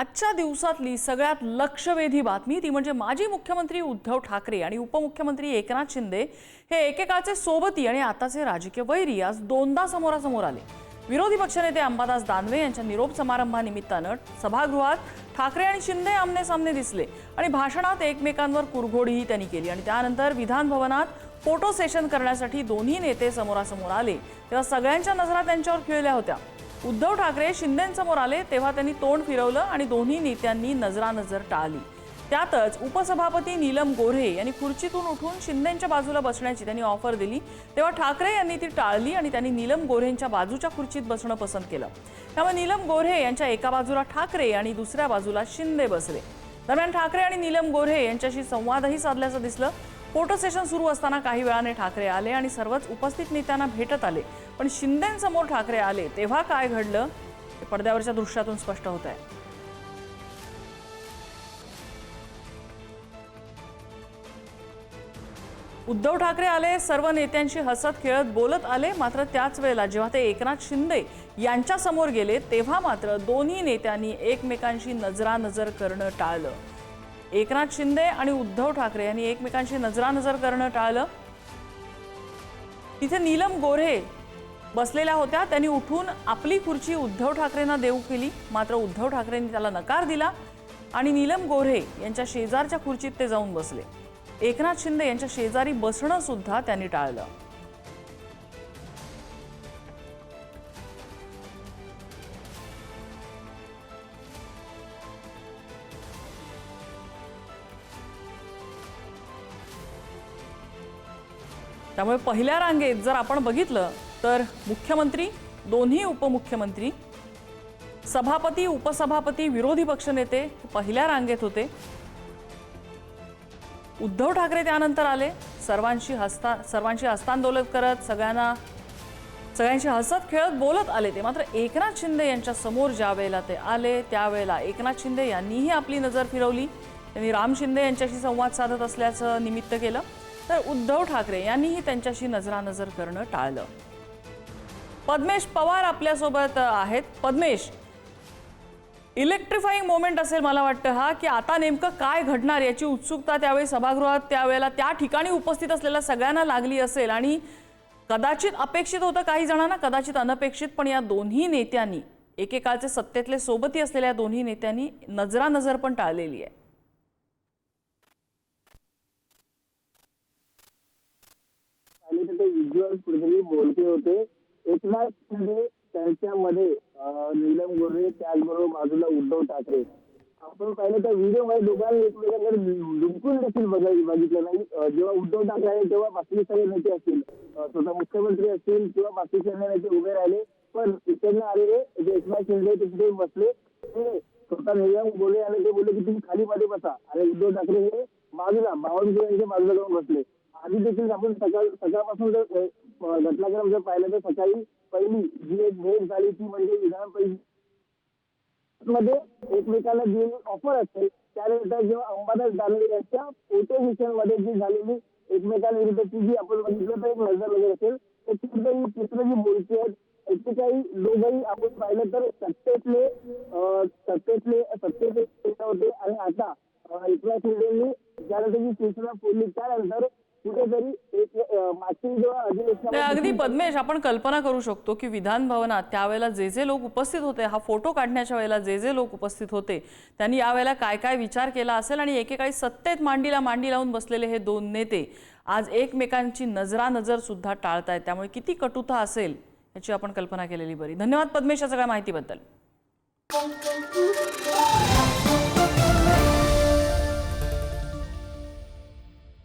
आजच्या दिवसातली सगळ्यात लक्षवेधी बातमी ती म्हणजे माजी मुख्यमंत्री उद्धव ठाकरे आणि उपमुख्यमंत्री एकनाथ शिंदे हे एकेकाळचे सोबती आणि आताचे राजकीय वैरी आज दोनदा समोरासमोर आले। विरोधी पक्षनेते अंबादास दानवे यांच्या निरोप समारंभानिमित्तानं सभागृहात ठाकरे आणि शिंदे आमने सामने दिसले आणि भाषणात एकमेकांवर कुरघोडीही त्यांनी केली आणि त्यानंतर विधान भवनात फोटो सेशन करण्यासाठी दोन्ही नेते समोरासमोर आले तेव्हा सगळ्यांच्या नजरा त्यांच्यावर खिळल्या होत्या। उद्धव ठाकरे शिंदेंसमोर आले तेव्हा त्यांनी तोंड फिरवलं आणि दोन्ही नेत्यांनी नजरानजर टाळली। त्यातच उपसभापती नीलम गोऱ्हे यांनी खुर्चीतून उठून शिंदेंच्या बाजूला बसण्याची त्यांनी ऑफर दिली तेव्हा ठाकरे यांनी ती टाळली आणि त्यांनी नीलम गोऱ्हेंच्या बाजूच्या खुर्चीत बसणं पसंत केलं। त्यामुळे नीलम गोऱ्हे यांच्या एका बाजूला ठाकरे आणि दुसऱ्या बाजूला शिंदे बसले। दरम्यान ठाकरे आणि नीलम गोऱ्हे यांच्याशी संवादही साधल्याचं दिसलं। फोटो सेशन सुरू असताना काही वेळाने ठाकरे आले आणि सर्वच उपस्थित नेत्यांना भेटत आले, पण शिंदेंसमोर ठाकरे आले तेव्हा काय घडलं ते पडद्यावरच्या दृश्यातून स्पष्ट होत आहे। उद्धव ठाकरे आले, सर्व नेत्यांशी हसत खेळत बोलत आले, मात्र त्याच वेळेला जेव्हा ते एकनाथ शिंदे यांच्या समोर गेले तेव्हा मात्र दोन्ही नेत्यांनी एकमेकांशी नजरानजर करणं टाळलं। एकनाथ शिंदे आणि उद्धव ठाकरे यांनी एकमेकांशी नजरानजर करणं टाळलं। तिथे नीलम गोऱ्हे बसलेल्या होत्या, त्यांनी उठून आपली खुर्ची उद्धव ठाकरेंना देऊ केली, मात्र उद्धव ठाकरेंनी त्याला नकार दिला आणि नीलम गोऱ्हे यांच्या शेजारच्या खुर्चीत ते जाऊन बसले। एकनाथ शिंदे यांच्या शेजारी बसणं सुद्धा त्यांनी टाळलं। त्यामुळे पहिल्या रांगेत जर आपण बघितलं तर मुख्यमंत्री, दोन्ही उपमुख्यमंत्री, सभापती, उपसभापती, विरोधी पक्षनेते पहिल्या रांगेत होते। उद्धव ठाकरे त्यानंतर आले, सर्वांशी हस्तांदोलन करत सगळ्यांशी हसत खेळत बोलत आले ते, मात्र एकनाथ शिंदे यांच्या समोर ज्या वेळेला ते आले त्यावेळेला एकनाथ शिंदे यांनीही आपली नजर फिरवली। त्यांनी राम शिंदे यांच्याशी संवाद साधत असल्याचं निमित्त केलं, तर उद्धव ठाकरे यांनीही त्यांच्याशी नजरानजर करणं टाळलं। पद्मेश पवार आपल्यासोबत आहेत। पद्मेश, इलेक्ट्रिफाईंग मोमेंट असेल मला वाटतं हा, की आता नेमकं काय घडणार याची उत्सुकता त्यावेळी सभागृहात त्यावेळेला त्या ठिकाणी उपस्थित असलेल्या सगळ्यांना लागली असेल आणि कदाचित अपेक्षित होतं काही जणांना, कदाचित अनपेक्षित, पण या दोन्ही नेत्यांनी, एकेकाळचे सत्तेतले सोबती असलेल्या दोन्ही नेत्यांनी नजरानजर पण टाळलेली आहे। विज्युअल कुठेतरी बोलते होते एकनाथ शिंदे त्यांच्यामध्ये नीलम गोऱ्हे, त्याचबरोबर बाजूला उद्धव ठाकरे। आपण पाहिलं तर व्हिडिओ मध्ये दोघांनी एकमेकांकडे बिलकुल देखील बघितलं नाही। जेव्हा उद्धव ठाकरे आले तेव्हा बाकी सगळे नेते असतील, स्वतः मुख्यमंत्री असतील किंवा बाकी सगळे नेते उभे राहिले, पण इकडनं आलेले जे एकनाथ शिंदे तिथे बसले, ते स्वतः नीलम गोऱ्हे आले, ते बोलले की तुम्ही खाली मध्ये बसा, आणि उद्धव ठाकरे हे बाजूला बावनकुळेंच्या बाजूला जाऊन बसले। आधी देखील आपण सकाळपासून जर घटनाक्रम जर पाहिलं तर सकाळी पहिली जी एक भेट झाली ती म्हणजे विधान परिषदेमध्ये एकमेकांना जी ऑफर असते, त्यानंतर जेव्हा अंबादास दानवे यांच्या फोटो सेशन मध्ये जी झालेली एकमेकांविरुद्धची जी आपण बघितलं तर एक नजर असेल, तर ती चित्र जी बोलते आहेत, एकेकाळी दोघंही आपण पाहिलं तर सत्तेतले होते आणि आता एकनाथ शिंदेंनी ज्यानंतर जी सूचना फोडली त्यानंतर कुठेतरी एक मागची जेव्हा अधिवेशनामध्ये अगदी पद्मेश, आपण कल्पना करू शकतो की विधान भवनात त्यावेळेला जे जे लोक उपस्थित होते, हा फोटो काढण्याच्या वेळेला जे जे लोक उपस्थित होते त्यांनी यावेळेला काय काय विचार केला असेल आणि एकेकाळी सत्तेत मांडीला मांडी लावून बसलेले हे दोन नेते आज एकमेकांची नजरानजर सुद्धा टाळतायत। त्यामुळे किती कटुता असेल याची आपण कल्पना केलेली बरी। धन्यवाद पद्मेश या सगळ्या माहितीबद्दल।